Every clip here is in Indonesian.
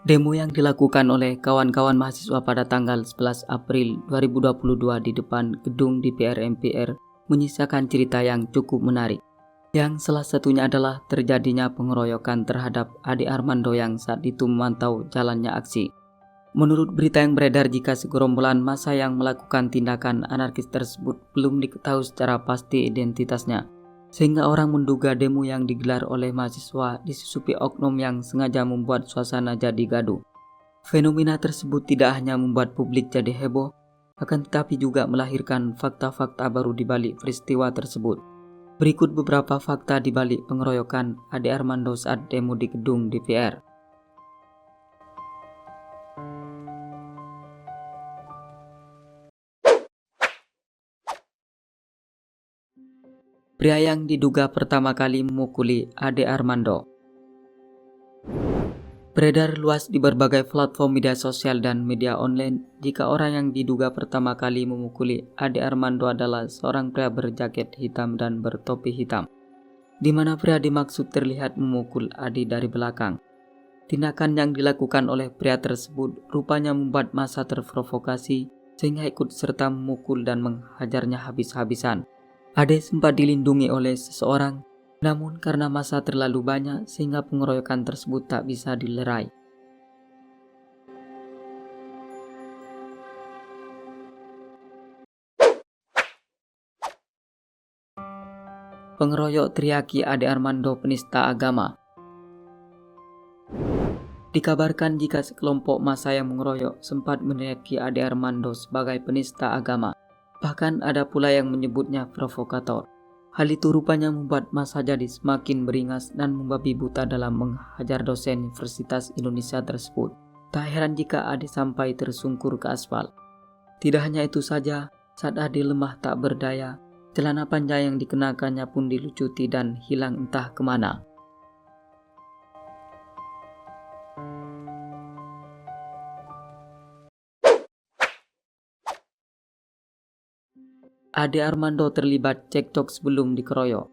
Demo yang dilakukan oleh kawan-kawan mahasiswa pada tanggal 11 April 2022 di depan gedung DPR MPR menyisakan cerita yang cukup menarik. Yang salah satunya adalah terjadinya pengeroyokan terhadap Ade Armando yang saat itu memantau jalannya aksi. Menurut berita yang beredar, jika segerombolan massa yang melakukan tindakan anarkis tersebut belum diketahui secara pasti identitasnya, sehingga orang menduga demo yang digelar oleh mahasiswa disusupi oknum yang sengaja membuat suasana jadi gaduh. Fenomena tersebut tidak hanya membuat publik jadi heboh, akan tetapi juga melahirkan fakta-fakta baru di balik peristiwa tersebut. Berikut beberapa fakta di balik pengeroyokan Ade Armando saat demo di gedung DPR. Pria yang diduga pertama kali memukuli Ade Armando. Beredar luas di berbagai platform media sosial dan media online jika orang yang diduga pertama kali memukuli Ade Armando adalah seorang pria berjaket hitam dan bertopi hitam, di mana pria dimaksud terlihat memukul Ade dari belakang. Tindakan yang dilakukan oleh pria tersebut rupanya membuat massa terprovokasi sehingga ikut serta memukul dan menghajarnya habis-habisan. Ade sempat dilindungi oleh seseorang, namun karena massa terlalu banyak sehingga pengeroyokan tersebut tak bisa dilerai. Pengeroyok teriaki Ade Armando penista agama. Dikabarkan jika sekelompok massa yang mengeroyok sempat meneriaki Ade Armando sebagai penista agama. Bahkan ada pula yang menyebutnya provokator. Hal itu rupanya membuat massa jadi semakin beringas dan membabi buta dalam menghajar dosen Universitas Indonesia tersebut. Tak heran jika Ade sampai tersungkur ke aspal. Tidak hanya itu saja, saat Ade lemah tak berdaya, celana panjang yang dikenakannya pun dilucuti dan hilang entah kemana. Ade Armando terlibat cekcok sebelum dikeroyok.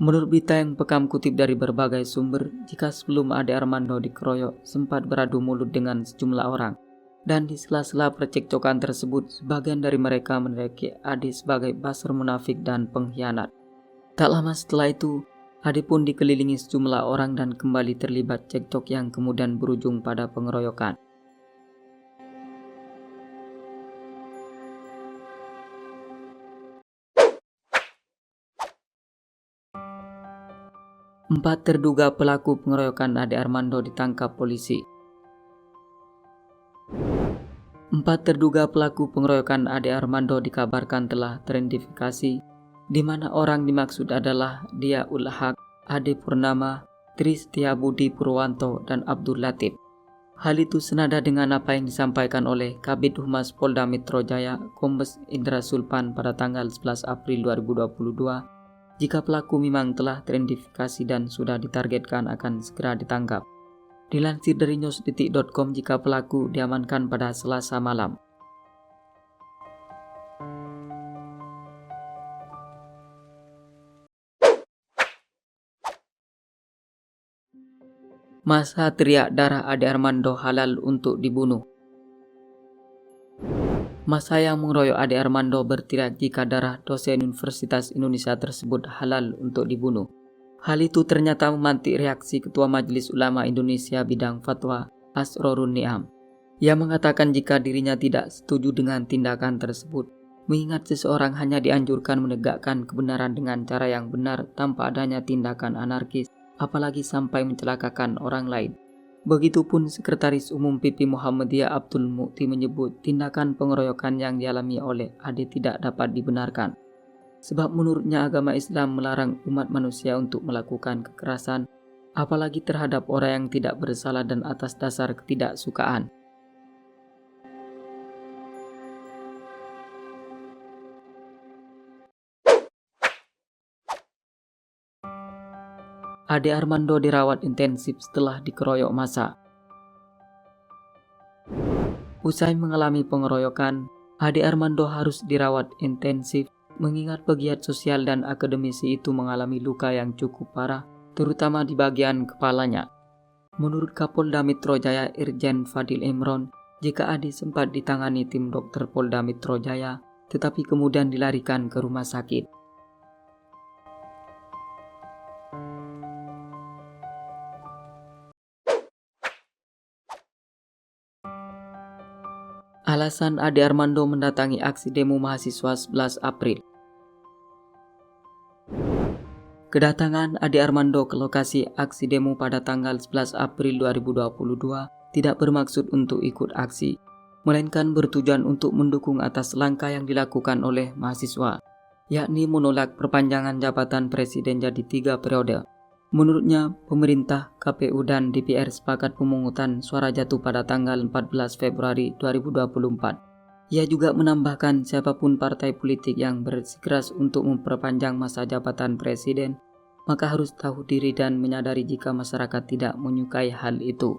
Menurut berita yang Pekam kutip dari berbagai sumber, jika sebelum Ade Armando dikeroyok sempat beradu mulut dengan sejumlah orang, dan di sela-sela percekcokan tersebut sebagian dari mereka meneriaki Ade sebagai buzzer munafik dan pengkhianat. Tak lama setelah itu, Ade pun dikelilingi sejumlah orang dan kembali terlibat cekcok yang kemudian berujung pada pengeroyokan. Empat terduga pelaku pengeroyokan Ade Armando ditangkap polisi. Empat terduga pelaku pengeroyokan Ade Armando dikabarkan telah teridentifikasi, di mana orang dimaksud adalah Dia Ul Haq, Ade Purnama, Tri Setiabudi Purwanto, dan Abdul Latif. Hal itu senada dengan apa yang disampaikan oleh Kabid Humas Polda Metro Jaya, Kombes Indra Sulpan pada tanggal 11 April 2022. Jika pelaku memang telah teridentifikasi dan sudah ditargetkan akan segera ditangkap. Dilansir dari newsdetik.com, jika pelaku diamankan pada Selasa malam. Massa teriak darah Ade Armando halal untuk dibunuh. Massa yang mengeroyok Ade Armando berteriak jika darah dosen Universitas Indonesia tersebut halal untuk dibunuh. Hal itu ternyata memantik reaksi Ketua Majelis Ulama Indonesia bidang fatwa, Asrorun Niam, yang mengatakan jika dirinya tidak setuju dengan tindakan tersebut, mengingat seseorang hanya dianjurkan menegakkan kebenaran dengan cara yang benar tanpa adanya tindakan anarkis, apalagi sampai mencelakakan orang lain. Begitupun Sekretaris Umum PP Muhammadiyah Abdul Mukti menyebut tindakan pengeroyokan yang dialami oleh Ade tidak dapat dibenarkan. Sebab menurutnya agama Islam melarang umat manusia untuk melakukan kekerasan, apalagi terhadap orang yang tidak bersalah dan atas dasar ketidaksukaan. Ade Armando dirawat intensif setelah dikeroyok massa. Usai mengalami pengeroyokan, Ade Armando harus dirawat intensif mengingat pegiat sosial dan akademisi itu mengalami luka yang cukup parah, terutama di bagian kepalanya. Menurut Kapolda Metro Jaya Irjen Fadil Imron, jika Adi sempat ditangani tim dokter Polda Metro Jaya, tetapi kemudian dilarikan ke rumah sakit. Alasan Ade Armando mendatangi aksi demo mahasiswa 11 April. Kedatangan Ade Armando ke lokasi aksi demo pada tanggal 11 April 2022 tidak bermaksud untuk ikut aksi, melainkan bertujuan untuk mendukung atas langkah yang dilakukan oleh mahasiswa, yakni menolak perpanjangan jabatan presiden jadi 3 periode. Menurutnya, pemerintah, KPU dan DPR sepakat pemungutan suara jatuh pada tanggal 14 Februari 2024. Ia juga menambahkan siapapun partai politik yang bersikeras untuk memperpanjang masa jabatan presiden, maka harus tahu diri dan menyadari jika masyarakat tidak menyukai hal itu.